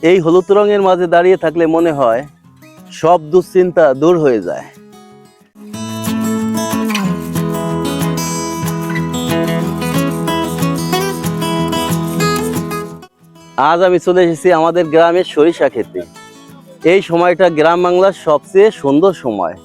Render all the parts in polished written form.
এই হলুদ রঙের মাঝে দাঁড়িয়ে থাকলে মনে হয় সব দুশ্চিন্তা দূর হয়ে যায়। আজ আমি চলে এসেছি আমাদের গ্রামের সরিষা ক্ষেতে। এই সময়টা গ্রাম বাংলার সবচেয়ে সুন্দর সময়।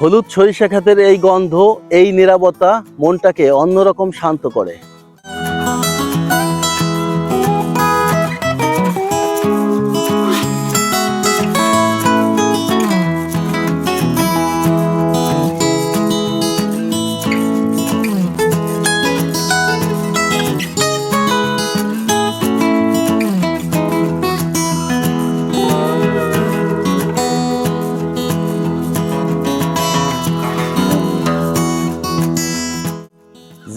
হলুদ সরিষা ক্ষেতের এই গন্ধ, এই নীরবতা মনটাকে অন্যরকম শান্ত করে।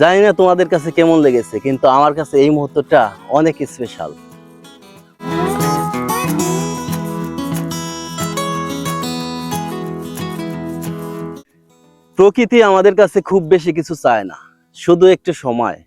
জানি না তোমাদের কাছে কেমন লেগেছে, কিন্তু আমার কাছে এই মুহূর্তটা অনেক স্পেশাল। প্রকৃতি আমাদের কাছে খুব বেশি কিছু চায় না, শুধু একটু সময়।